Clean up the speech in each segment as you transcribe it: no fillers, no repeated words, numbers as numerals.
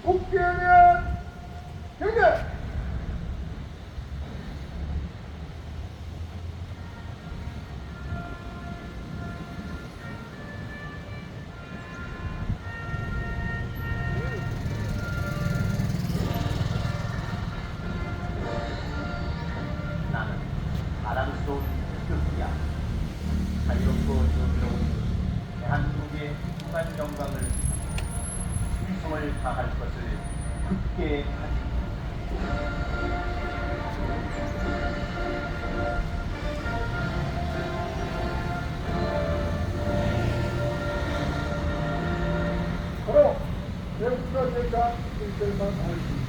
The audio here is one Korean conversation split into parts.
국기에 대한 경계. 나는 사랑스러운 태극기야. 자유롭고 정의로운 대한민국의 무한 영광을 충성을 다할 것을 굳게 가지고 바로 대국가 대장 일절만 알기.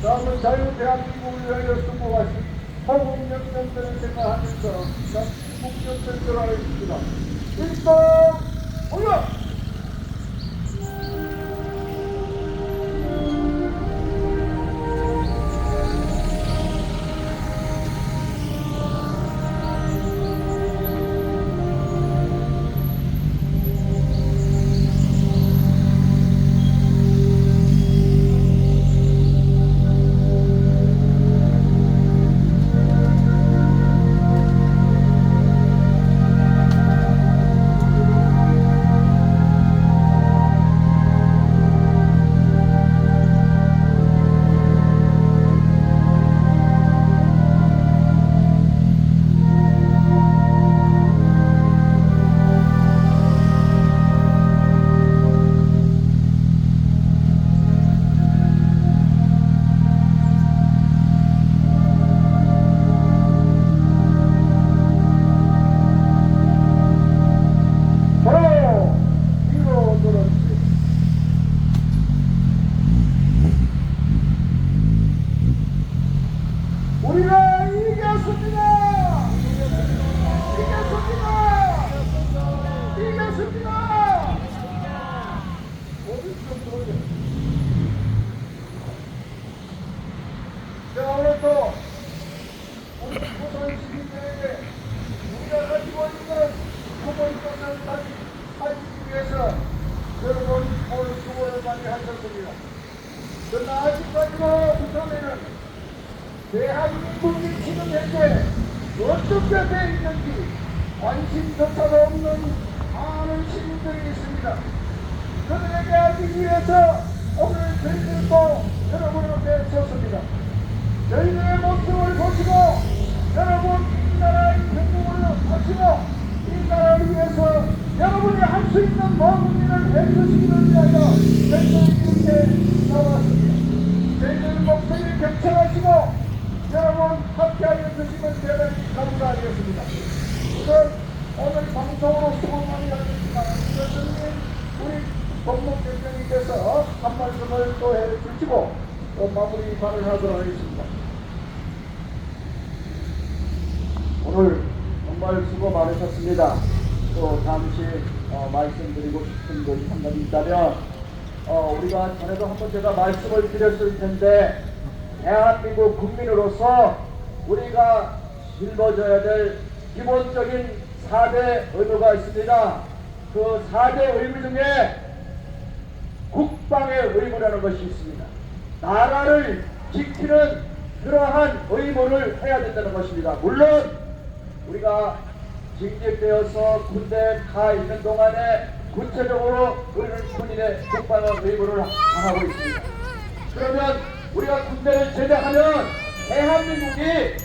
다음은 자유 대한민국을 위하여 수고하신 허공영령들을 생각하면서 국정전을 하겠습니다. 일동 올려! 우리가 이겼습니다! 이겼습니다! 이겼습니다! 자, 오늘 또 우리 조선 시민들에게 우리가 가지고 있는 소문 것을 다시 살리기 위해서 여러분 오늘 수고를 많이 하셨습니다. 그러나 아직까지도 부산에는 대한민국이 지금 현재 어떻게 돼 있는지 관심조차도 없는 많은 시민들이 있습니다. 그들에게 알기 위해서 오늘 저희들도 여러분 앞에 섰습니다. 저희들의 모습을 보시고 여러분 이 나라의 평등을 하시고 이 나라를 위해서 여러분이 할 수 있는 모든 일을 해주시기를 위하여 저희들이 이렇게 나왔습니다. 저희들 목소리를 경청하시고 여러분 함께하여 주시면 대단히 감사하겠습니다. 오늘 방송으로 수고 많이 하셨지만 우리 법무경정님께서 한 말씀을 또 해주시고 또 마무리 발언하도록 하겠습니다. 오늘 정말 수고 많으셨습니다. 또 잠시 말씀드리고 싶은 것이 한 가지 있다면 우리가 전에도 한번 제가 말씀을 드렸을 텐데 대한민국 국민으로서 우리가 짊어져야 될 기본적인 4대 의무가 있습니다. 그 4대 의무 중에 국방의 의무라는 것이 있습니다. 나라를 지키는 그러한 의무를 해야 된다는 것입니다. 물론 우리가 징집되어서 군대에 가 있는 동안에 구체적으로 군인의 국방의 의무를 다하고 있습니다. 그러면 우리가 군대를 제대하면 대한민국이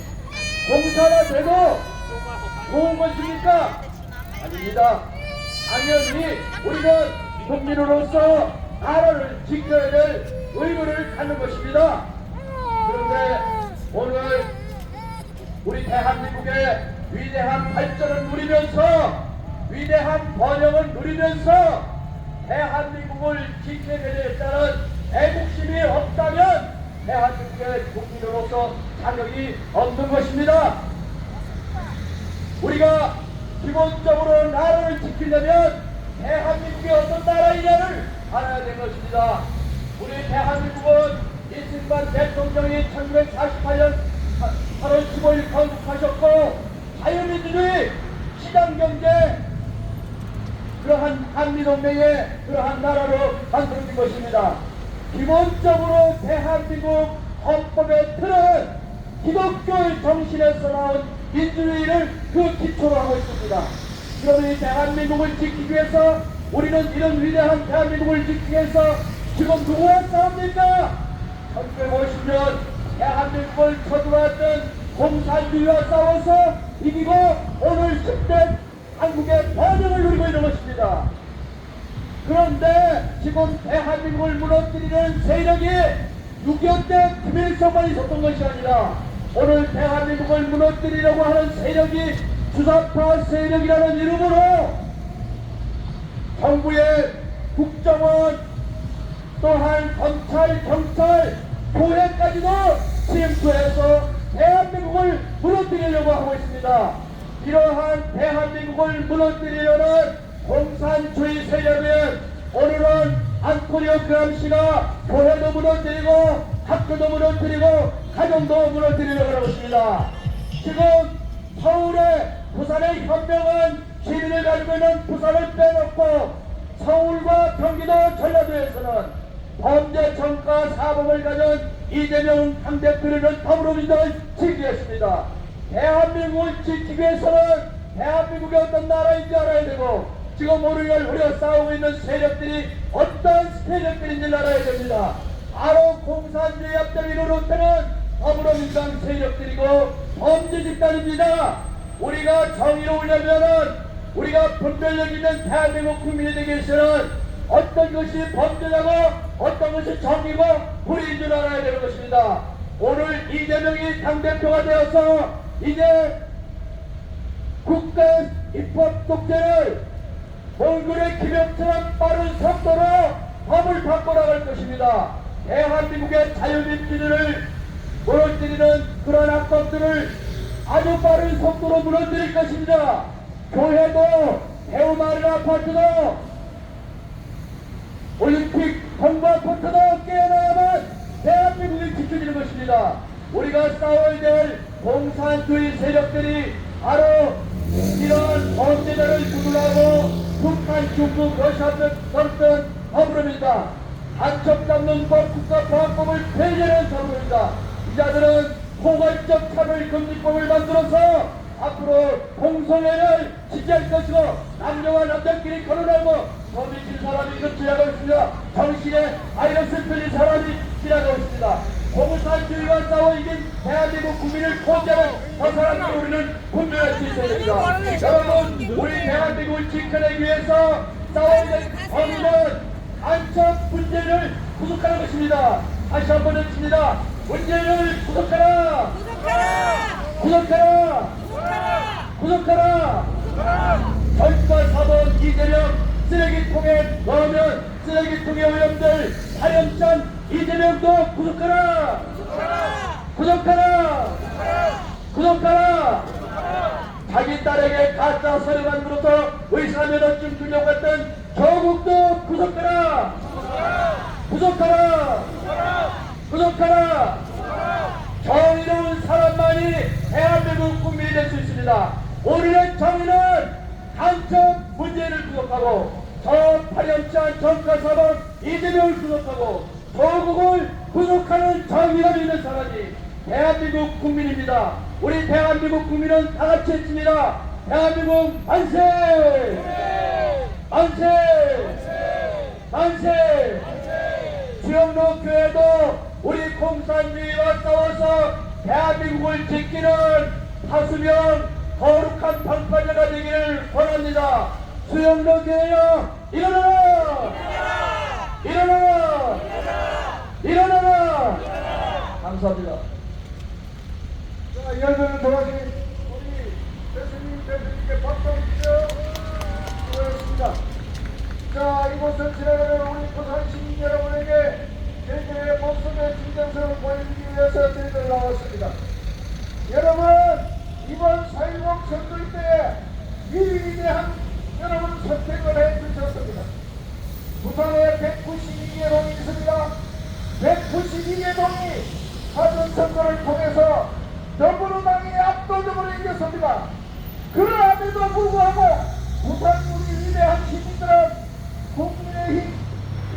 공사가 되고 좋은 것입니까? 아닙니다. 당연히 우리는 국민으로서 나라를 지켜야 될 의무를 갖는 것입니다. 그런데 오늘 우리 대한민국의 위대한 발전을 누리면서 위대한 번영을 누리면서 대한민국을 지켜야 되겠다는 애국심이 없다면 대한민국의 국민으로서 자격이 없는 것입니다. 우리가 기본적으로 나라를 지키려면 대한민국이 어떤 나라이냐를 알아야 되는 것입니다. 우리 대한민국은 이승만 대통령이 1948년 8월 15일 건국하셨고 자유민주주의 시장경제 그러한 한미동맹의 그러한 나라로 만들어진 것입니다. 기본적으로 대한민국 헌법의 틀은 기독교의 정신에서 나온 민주주의를 그 기초로 하고 있습니다. 그러니 대한민국을 지키기 위해서 우리는 이런 위대한 대한민국을 지키기 위해서 지금 누구와 싸웁니까? 1950년 대한민국을 쳐들어왔던 공산주의와 싸워서 이기고 오늘 10대 한국의 번영을 누리고 있는 것입니다. 그런데 지금 대한민국을 무너뜨리는 세력이 6.25 때 김일성만 있었던 것이 아니라 오늘 대한민국을 무너뜨리려고 하는 세력이 주사파 세력이라는 이름으로 정부의 국정원 또한 검찰, 경찰, 교회까지도 침투해서 대한민국을 무너뜨리려고 하고 있습니다. 이러한 대한민국을 무너뜨리려는 공산주의 세력은 오늘은 안토니오 그람시가 교회도 무너뜨리고 학교도 무너뜨리고 가정도 무너뜨리려고 하고 있습니다. 지금 서울에 부산의 현명한 시민을 가지고 있는 부산을 빼놓고 서울과 경기도 전라도에서는 범죄 전과 사범을 가진 이재명 당대표는 더불어민주당을 지키겠습니다. 대한민국을 지키기 위해서는 대한민국이 어떤 나라인지 알아야 되고 지금 오늘 우리가 싸우고 있는 세력들이 어떤 세력들인지 알아야 됩니다. 바로 공산주의 앞대를 이루는 더불어민주당 세력들이고 범죄 집단입니다. 우리가 정의로우려면은 우리가 분별력 있는 대한민국 국민이 되기 위해서는 어떤 것이 범죄자고 어떤 것이 정의고 불의인 줄 알아야 되는 것입니다. 오늘 이재명이 당대표가 되어서 이제 국가 입법 독재를 몰골의 기병처럼 빠른 속도로 법을 바꿔나갈 것입니다. 대한민국의 자유민주주의를 무너뜨리는 그런 악법들을 아주 빠른 속도로 무너뜨릴 것입니다. 교회도 배우마을 아파트도 올림픽 홍보 아파트도 깨어나야만 대한민국이 지켜지는 것입니다. 우리가 싸워야 될 공산주의 세력들이 바로 이런 범죄자를 구분하고 북한, 중국, 러시아 등등 더불어민주당 간첩 잡는 법, 국가보안법을 폐지하는 더불어민주당 이 자들은 포괄적 차별금지법을 만들어서 앞으로 공성애를 지지할 것이고 남녀와 남자끼리 결혼하고 범죄진 사람이 지나가고 있습니다. 정신에 바이러스 풀린 사람이 지나가고 있습니다. 공산주의와 싸워 이긴 대한민국 국민을 포기하는 저 사람들 우리는 분별할 수 있어야 됩니다. 여러분 우리 대한민국을 지켜내기 위해서 싸워야 될 범인은 간첩 문제를 구속하는 것입니다. 다시 한번 외칩니다. 문제를 구속하라! 구속하라! 구속하라! 전과 사범 이재명 쓰레기통에 넣으면 쓰레기통의 오염될 사령장 이재명도 구속하라! 구속하라! 구속하라! 자기 딸에게 가짜 서류 만들어서 의사면허증 주려고 했던 조국도 구속하라! 구속하라! 구속하라! 정의로운 사람만이 대한민국 국민이 될 수 있습니다. 우리의 정의는 간첩 문재인을 구속하고 저 파렴치한 전과사범 이재명을 구속하고 조국을 구속하는 정의가 있는 사람이 대한민국 국민입니다. 우리 대한민국 국민은 다같이 했습니다. 대한민국 만세! 만세! 한국 교회도 우리 공산주의와 싸워서 대한민국을 지키는 하수명 거룩한 방파제가 되기를 원합니다. 수영로 교회여 일어나라! 일어나라! 일어나라! 감사합니다. 자, 열변을 도와주신 우리 대표님께 박수 주시죠. 수고하셨습니다. 자, 이곳을 지나가는 우리 부산 시민 여러분에게 저희들의 모습의 진정성을 보여주기 위해서 저희들 나왔습니다. 여러분, 이번 4.10 선거일 때에 위대한 여러분 선택을 해주셨습니다. 부산에 192개 동이 있습니다. 192개 동이 사전선거를 통해서 더불어당이 압도적으로 이겼습니다. 그러함에도 불구하고 부산 우리 위대한 시민들은 국민의힘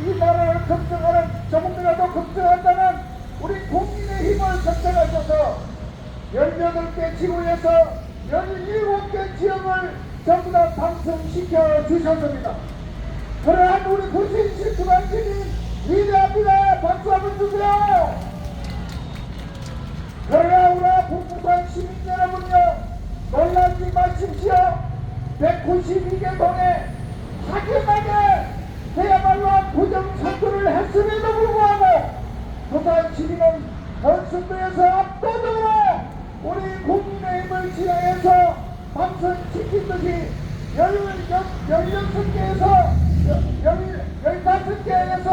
이 나라를 걱정하는 조금이라도 걱정한다는 우리 국민의힘을 선택하셔서 18개 지구에서 17개 지역을 전부 다 당선시켜 주셨습니다. 그러한 우리 부산시 부산시민 위대합니다. 박수 한번 주세요. 그러나 우리 부산 시민 여러분요, 놀라지 마십시오. 192개 동에 확연하게 그야말로 부정선거를 했음에도 불구하고 부산 시민은 본선거에서 압도적으로 우리 국민의힘을 지향해서 당선시킨 듯이 16개에서 15개에서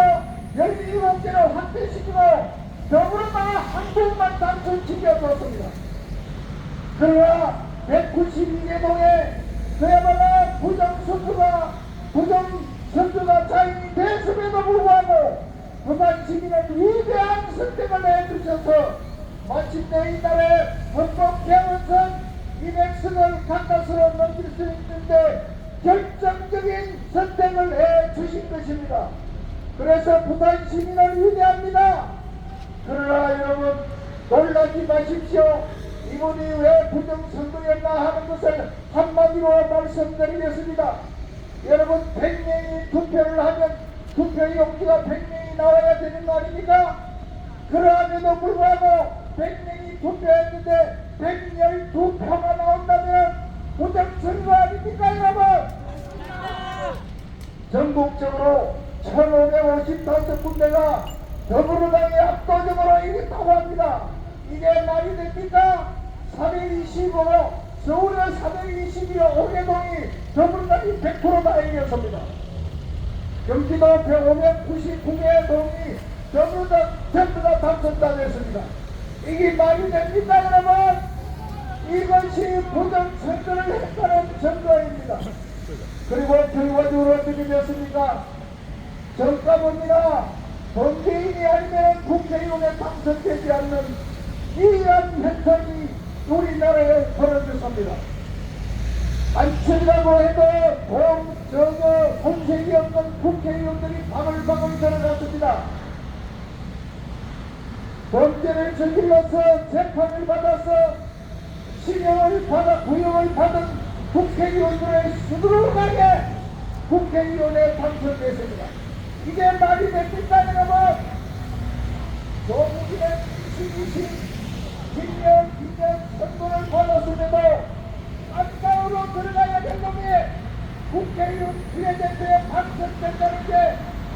17개를 확대시키고 더불어당 한국만 당선시켜줬습니다. 그러나 192개 동에 그야말로 부정선거가 자인이 됐음에도 불구하고 부산 시민은 위대한 선택을 해주셔서 마침내 이날에 헌법 개헌선 200석을 가까스로 넘길 수 있는데 결정적인 선택을 해주신 것입니다. 그래서 부산 시민은 위대합니다. 그러나 여러분 놀라지 마십시오. 이분이 왜 부정선거였나 하는 것을 한마디로 말씀드리겠습니다. 여러분 100명이 투표를 하면 투표용지가 100명이 나와야 되는 거 아닙니까? 그러함에도 불구하고 100명이 투표했는데 112표가 나온다면 부정선거 아닙니까 여러분? 전국적으로 1555군데가 더불어당이 압도적으로 이겼다고 합니다. 이게 말이 됩니까? 425, 서울에 422로 5개동이 더불어당이 100%다 이겼습니다. 경기도 599개 동이 더불어당 전부 다 당선당했습니다. 이게 말이 됩니까 여러분? 이것이 부정선거를 했다는 증거입니다. 그리고 결과적으로 어떻게 됐습니까? 정가범이나 범죄인이 아니면 국회의원에 당선되지 않는 이러한 현상이 우리나라에 벌어졌습니다. 안철이라고 해도 공색이 없는 국회의원들이 바글바글 들어갔습니다. 범죄를 저질러서 재판을 받아서 구형을 받은 국회의원들의 수두룩하게 국회의원에 당선됐습니다. 이게 말이 됩니까 여러분? 조국의 2년 선거를 받았음에도 안가으로 들어가야 될 놈이 국회의원 비례대표에 당선된다는 게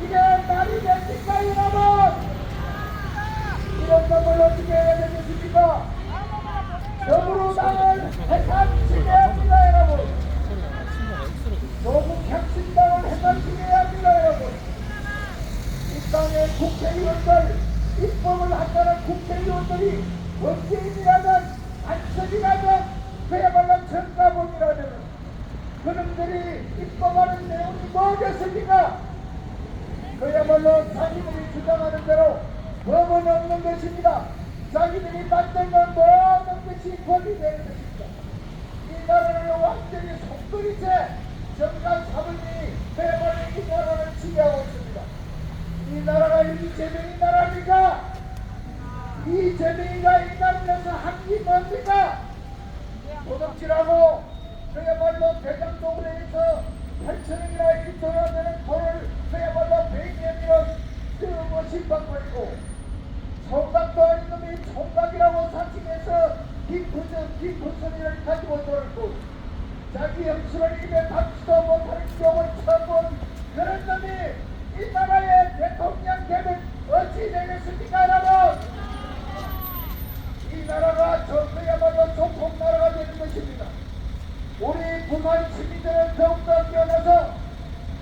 이게 말이 됩니까 여러분? 이런 놈을 어떻게 해야 되겠습니까? 더불어당을 해산시켜야 합니다 여러분. 조국 혁신당을 해산시켜야 합니다 여러분. 이 땅의 국회의원들, 입법을 한다는 국회의원들이 범죄인이라든 안철이라든 그야말로 정가범이라든 그놈들이 입법하는 내용이 뭐겠습니까? 그야말로 자기들이 주장하는 대로 법은 없는 것입니다. 자기들이 만든 건 모든 것이 법이 되는 것입니다. 이 나라를 완전히 속도리째 정강 사분이 그야말로 이 나라를 지배하고 있습니다. 이 나라가 이재명이 나라입니까? 이재명이가 이 나라에서 한 게 뭡니까? 도둑질하고 그야말로 대장동네에서 8천억이나 1조 원 되는 돈을 그야말로 배기하면 그것이 심판권이고 총각도 아닌 놈이 총각이라고 사칭해서 깊은 소리를 가지고 돌고 자기 형수를 입에 담지도 못하는 경을 처본 그런 놈이 이 나라의 대통령 되면 어찌 되겠습니까 여러분? 이 나라가 그야말로 종폭나라가 되는 것입니다. 우리 부산 시민들은 더욱더 깨어나서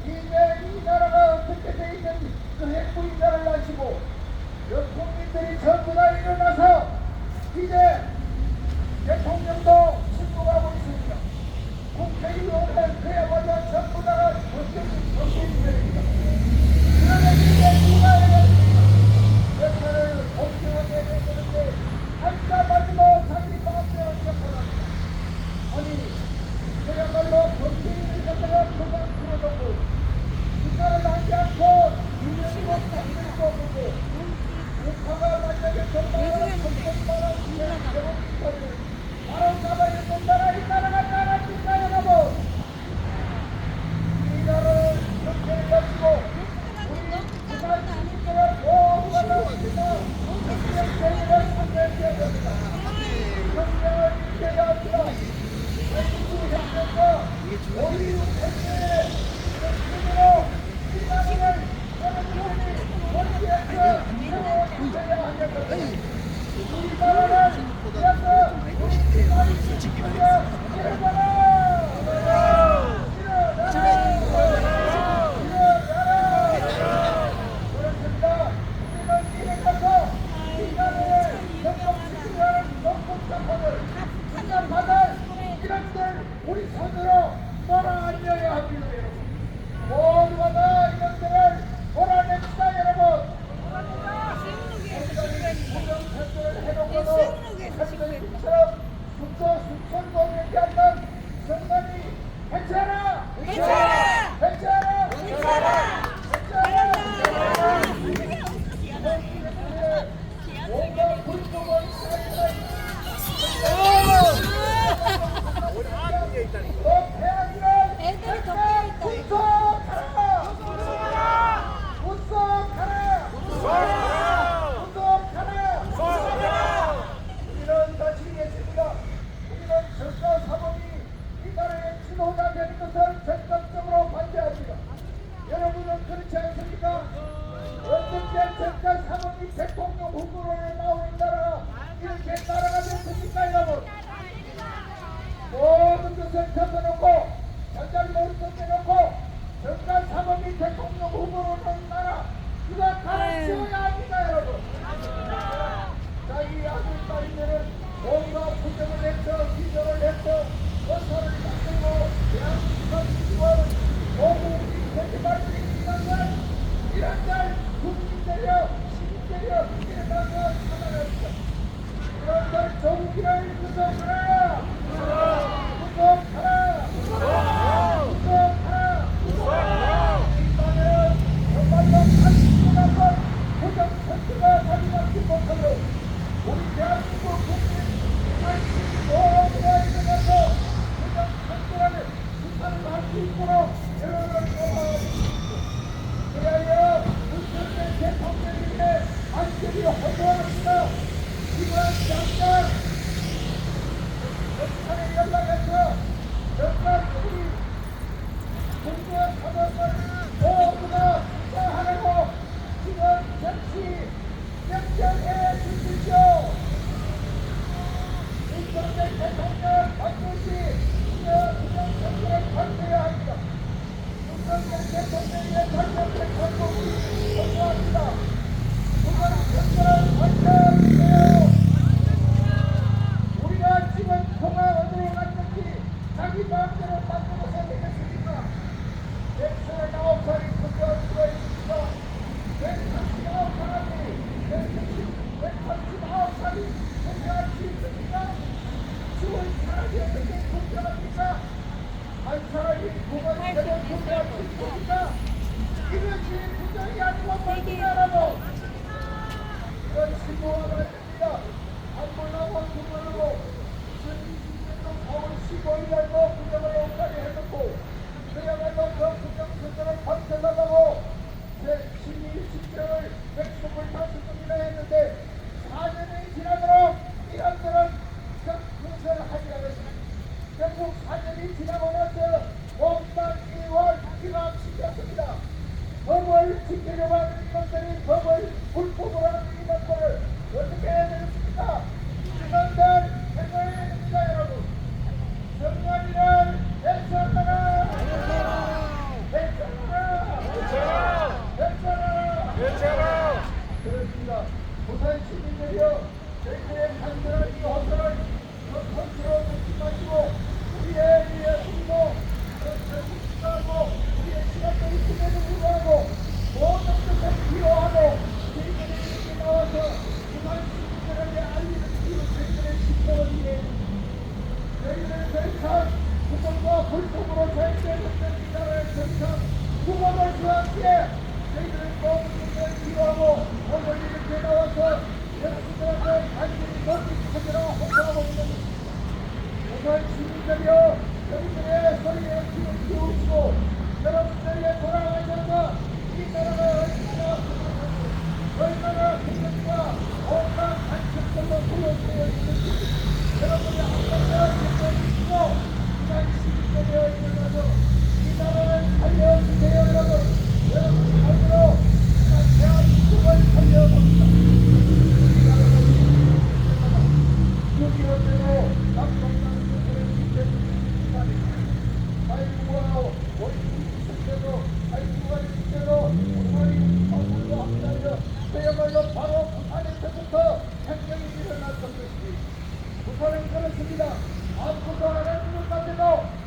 이제 이 나라가 어떻게 돼 있는 그 핵무인자를 아시고 국민들이 전부 다 일어나서 이제 대통령도 출동하고 있습니다. 국회의원은 그야말로 전부 다 벗겨진 것입니다. 그러면 이제 누가 해야 됩니까? 역사를 공정하게 해야 되는데 한자마지도 자기 마음대로 시작합니다. 아니 그야말로 정치인을 갖다가 그냥 풀어놓고 국가를 하지 않고 유명이고 장들도 없고 국가가 만약에 정말로 정권만한 대목이거든 바로 잡아야 된다라 이 나라가 나라입니까 여러분? 이 나라를 정체를 가지고 우리 부산 시민들은 모두가 나옵니다. 정치적 대의를 선택해야 됩니다. 정명을 일으켜야 합니다. 우리 행정의 힘으로 이 나라를 여러분들이 원기에서 세워주셔야 하겠습니다. 이 나라를 위해서 우리 나라를 지키면서 일어나라! 그렇습니다. 우리는 일어나서 이 나라의 협동지키는 농국사건을 받아 이런들 우리 손으로 몰아안려야 합니다 여러분. 모두가 다 이런들을 몰아냅시다 여러분. 공정선거를 해놓고도 선거인처럼 순천도 얘기한다는 선거이 괜찮아! 괜찮아! 괜찮아! 괜찮아! 뭔가 불법을 애들이 덮여 우리는 다시겠습니다. 우리는 정가 사범이 이 나라의 지도자 되는 것을 적극적으로 반대합니다. 여러분은 그렇지 않습니까? 어떻게 정가 사범이 대통령 후보로 나오는 나라가 이렇게 나라가 됐습니까 여러분? 모든 것을 덮어놓고 전달모를 덮어놓고 정가 사범이 대통령 후보로 나오는 나라 이거 갈아치워야 합니다 여러분. 자기 아들 딸이들은 뭔가 부정을 해서 기적을 해서 거사를 만들고 대한민국 지원 모국이 거짓말들이 있는 걸 이런 날 국민들여 시민들여 일어나서 찾아냅니다. 이런 걸 조국이를 구속하라! 구속하라! 구속하라! 이 땅에는 정말로 한순간만 부정선거가 자리잡지 못하도록 우리 대한민국 국민 모두가 일어나서 부정선거라는 수사를 할 수 있도록 여러분을 도와주십시오. 그래야 문재인 대통령님의 안전이 허도합니다. 이번 당장 경찰에 연락해서 정말 우리 공무원 사법을 모두가 수사하라고 지금 즉시 명령해 주십시오. 문재인 대통령 반드시 부정선거를 반대해야 합니다. 문재인 대통령의 잘못된 선거를 선고합니다. 부정선거를 반대해주세요. 우리가 지금 통화 어디로 갔는지 자기 마음대로 바꾸어서 되겠습니까? 139살이 투표할 수가 있습니다. 139살이 투표할 수 있습니까? 10월 함께 저희들은 모든 기도하고 오늘 이렇게 나와서 여러분들한테 간절히 넘기시켜주라 호소하고 있는 것입니다. 우선 시민들이여 여러분들의 소리에 귀를 기울이시고 여러분들의 돌아가셔서 이 나라가 얼마나 국민과 온갖 간첩들로 둘러싸여 있는지 여러분이 한번더 기도해주시고 이날 시민들이여 일어나서 이 나라를 살려주세요. 여러분이 오늘로 대한민국을 살려봅니다. 이 나라를 6.25 때로 남동당 국회를 지켜주신 시간입니다. 아이고와 원인이 있을때도 아이고가 있을때도 우리 정부도 함께하여 그야말로 바로 부산에서부터 행정이 일어났던 것입니다. 부산은 그렇습니다. 아무것도 안 하는 것 같아도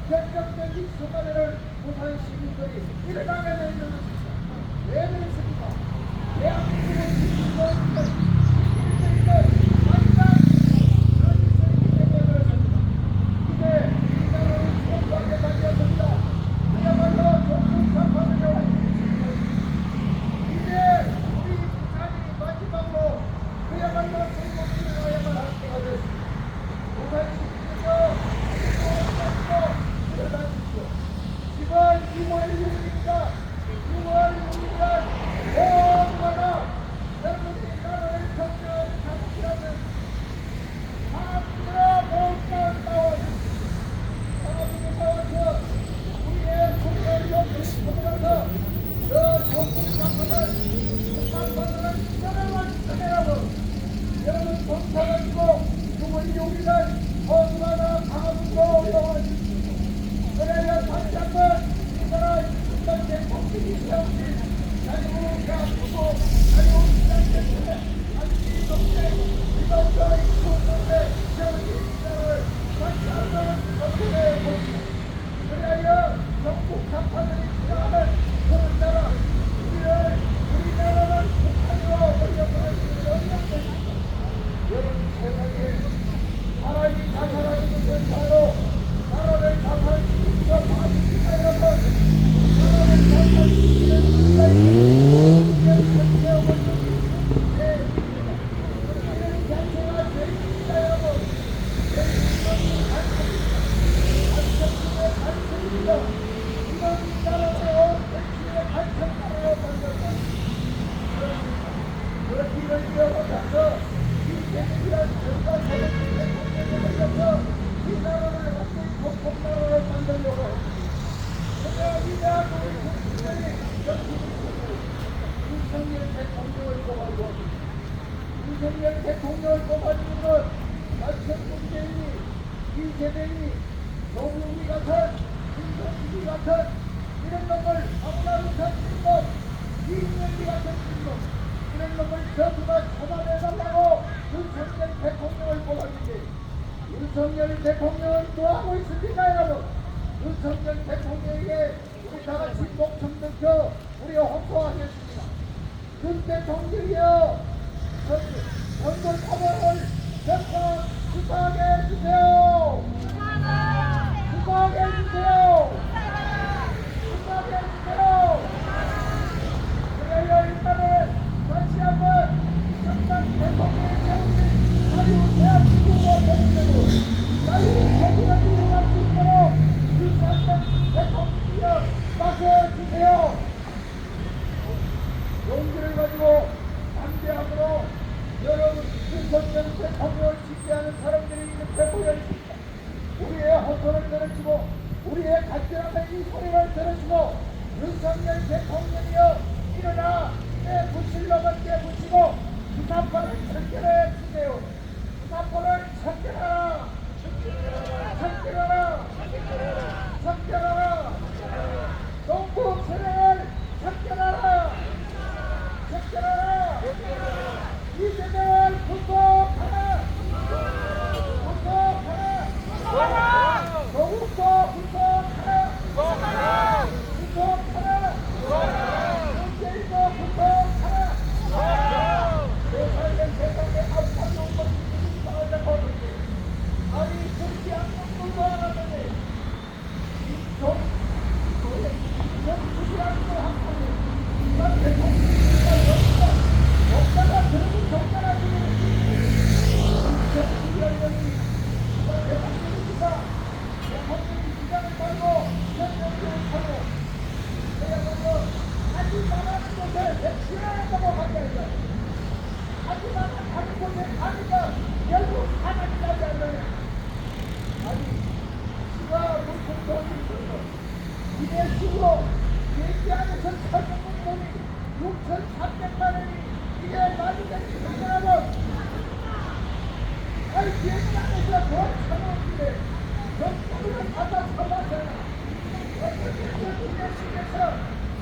결정적인 순간에는 부산 시민들이 일어나게 되는 것입니다. 왜 그렇습니까? 대한민국의 시민들은 일들이들 마지막 이제 이 나라를 수업하게 달렸습니다. 그야말로 종북 사건을 이제 우리 부산이 마지막으로 그야말로 전국을 일어나야만 할 때가 됐습니다. 부산 시민들여 일어나십시오. 이번 6월 6일입니다. 6월 6일은 얼마나 여러분이 나라를 정리하는 자국이라는 사람들아 모두가 나와주십시오. 사람들이 나와서 우리의 소리를 여기 터뜨려서 저 정국 사건을 북한권을 떠나만 여러분 동참하시고 6월 6일은 얼마나 강화군으로 올라와주십시오. 그래야 다시 한번 이 나라 인간의 법칙이 세워진 자유가 아프고 자유 시장 때문에 안시 동생 이동과 이동에 세워진 이 나라를 다시 한번 어떻게 봅시다. 그래야 전국 사파들이 지나가는 그런 나라 우리나라는 북한으로 올려보낼 수 없는 것입니다. 여러분 세상에 사람이 자살하는 것은 바로 나라를 자살시키기가 맞습니다. 여러분 나라를 자살시키는 순간이 우리의 전체하고 우리의 자체가 죄입니다. 여러분 죄인은 간첩입니다. 이건 이 나라로 백신의 간첩나라로 만들었다. 그렇게 이런 기업을 이 대기란 정가 사회주의 공격을 걸려서 이 나라를 완전히 폭폭나라로 만들려고 합니다. 그러나 이 대한민국의 국민들이 윤석열 대통령을 뽑아주고 윤석열 대통령을 뽑아주는 마치 문재인이 이재명이 노무현이 같은 김성식이 같은 이런 놈을 아무나 의사시킨 놈 이인영이 같은 놈 이런 놈을 전부 다 처단해달라고 윤석열 대통령을 뽑았는데 윤석열 대통령은 뭐하고 있습니까 여러분? 윤석열 대통령에게 우리 다같이 목청 들켜 우리 호소하겠습니다. 윤 대통령이여 전국 사법을 전부 수사하게 해주세요. 수사하게 해주세요. 수사하게 해주세요. 그래야 일단은 다시 한번 전당 대통령의 세우신 자유 대한민국으로 되는 자유 대국을 이루어갈 수 있도록 윤석열 대통령이여 막아주세요. 용기를 가지고 담대함으로 여러분 윤석열 대통령을 지지하는 사람들이 이렇게 모여있습니다. 우리의 호소를 들으시고 우리의 간절함의 이 소리를 들으시고 윤석열 대통령이여 일어나 내 부실놈을 깨부시고 수사권을 척결해 주세요. 수사권을 척결하라. 척결하라. 척결하라. 동북 세력을 척결하라. 척결하라. 이재명을 구속하라. 구속하라. 더욱더 구속하라. 구속하라. 문재인도 구속하라. 세상에 앞으로 온 것이 나오자고 아니 그렇지 않는 것도 알았는데 이 지나간다고 반대한다. 하지만 다른 곳에 가니까 결국 사람이 나지 않느냐. 아니, 지가 무슨 돈이 있어서 이래 식으로 얘기 안에서 살펴본 돈이 6,300만 원이 이게 말이 되지 그러더라고. 아이 얘기 안에서 돈 참아오길래 돈 갖다 참았잖아. 어떻게 이래 식에서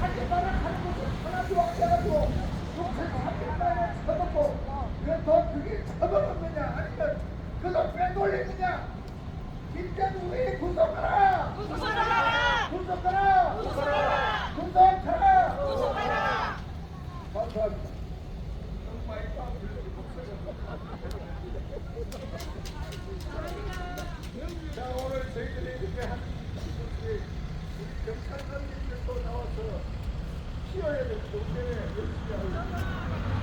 하지 마라 하는 것을 하나도 안 해가지고 6,300만 원을 쳐먹고 그돈 그게 쳐먹은 거냐 아니면 그 돈 빼돌리느냐. 김대중 왜 구속하라! 구속하라! 구속하라! 구속하라! 구속하라! 구속하라! 감사합니다. 자, 오늘 저희들이 이렇게 한 우리 경찰관님들도 나와서 피어야 될 때문에 열심히 하고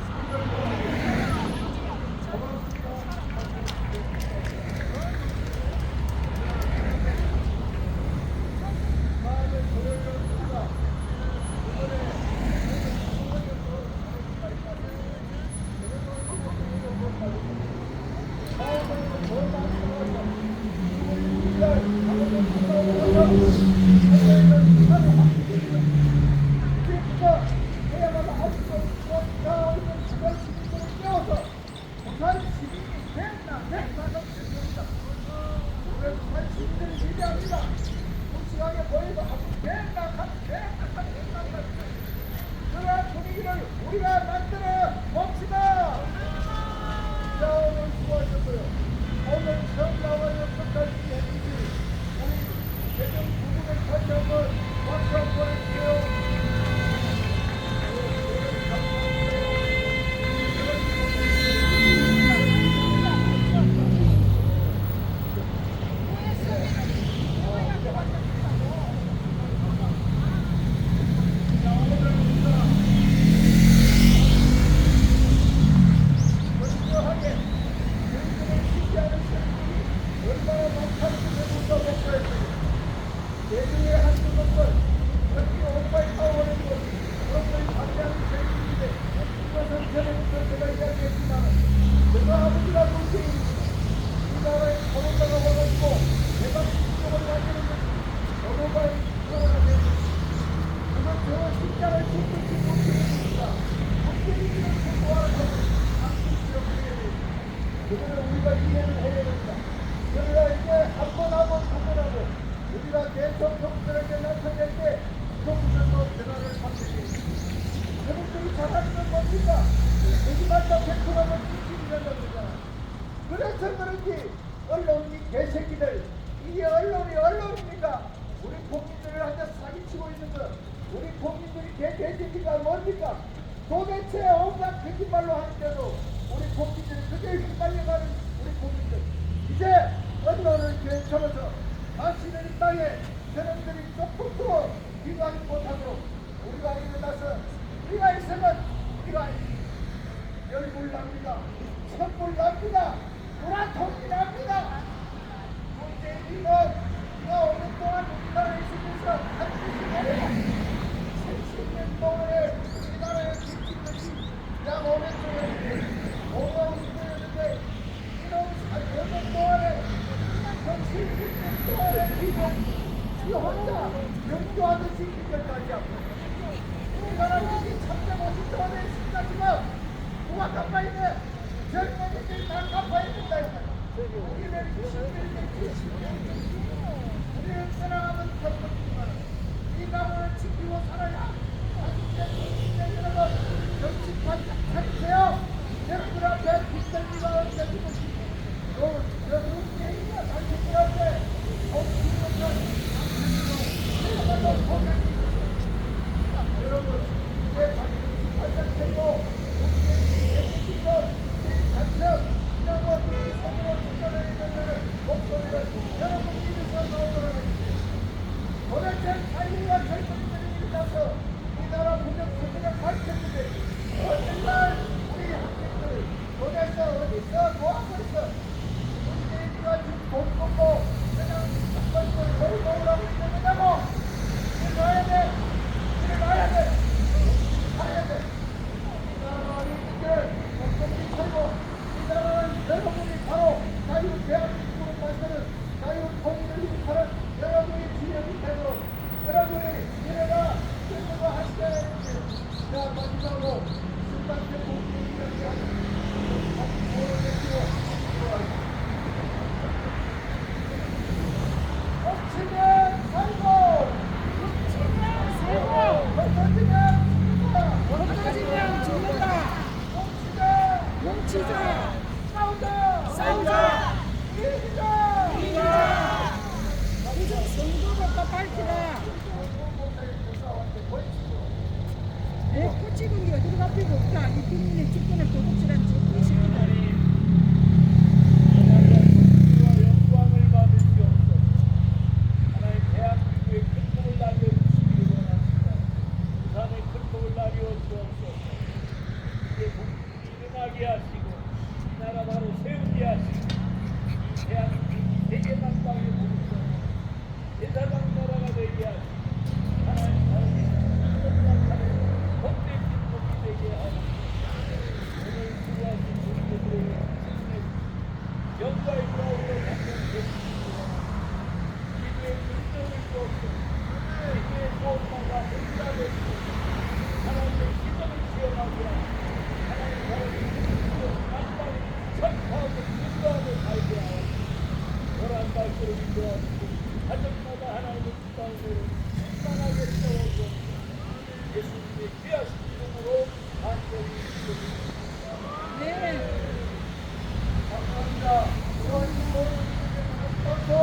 우리가 만들어 봅시다. 자, 오늘 수고하셨고요. 오늘 처음 나와요. 끝까지 해주시 우리 대전 부부의 다시 한번 박수 한번 보내주세요. 그거는 우리가 이해를 해야 됩니다. 그러나 이제 한 번 하고 우리가 대통령들에게 나타낼 때 그분들도 변화를 받으니 그분들이 잘하는 건 뭡니까? 거기마다 100%는 진실이라는 거잖아. 그래서 그런지 언론이 개새끼들 이게 언론이 언론입니까? 우리 국민들을 한테 사기치고 있는 것 우리 국민들이 개새끼가 뭡니까? 도대체 온갖 거짓말로 하는데도 우리 국민들이 그게 휘말려가는 우리 국민들 이제 언론을 괜찮아서 다시는 이 땅에 저놈들이 조금도 비교하지 못하도록 우리가 일어나서 우리가 있으면 우리가 열불 납니다. 천불 납니다. 불화통이 납니다. 문재인은 우리가 오랫동안 우리나라에 있으면서 한 70년 동안에 우리나라에 지킨 것이 약 500조였는데 이런 4년 동안에 70년 동안에 이 혼자 경주하듯이 이겨까지 하고 우리나라 국이 350조원에 있습니다지만 누가 갚아야 돼? 젊은이들이 다 갚아야 된다. 우리는 10년째 70년 우리는 떠나가면 겪었지만 이 나라를 지키고 살아야 여러분 정치 바짝 차리세요. 여러분 앞에 뒷덜미가 얹혀지고 싶고 여러분 개인이나 당신들한테 없는 것은 여러분 포기하지 여러분 내 당신 바짝 차리고 우리의 당첨 이런 것들이 손으로 주전해 있는 목소리를 여러분 입에서 나오도록 해주세요. 도대체 자유와 젊은이들이 일어나서 이 나라 문명 세계를 가르쳤는데 어느 날 우리 학생들 도대체 어디 있어? 앞이고 없다. 이 국민의 주권을 도둑질한 저 새끼다. 영광을 받으시옵소서. 하나님 대한민국에 큰 복을 날려주시기를 원합니다. 부산에 큰 복을 날려 주옵소서. 이제 복이 일어나게 하시고 이 나라 바로 세우게 하시고 이 대한민국이 세계 만방에 보면서 제사장 나라가 되게 하시고 하나님 복된 복이 되게 하시고 오늘 수고하신 우리들의 영광의 가운데 감동되시기를 기도의 능력을 주옵소서. 기도의 무엇마다 응답해주시고 하나님의 기도를 시험하게 하시고 하나님 바로 만방에 선포하고 기도하고 살게 하시고 오란 발걸음 인도하시고 가정마다 하나님의 기도하고 충만하게 세워주옵소서. 예수님의 귀하신 이름으로 간절히 기도드립니다. 네.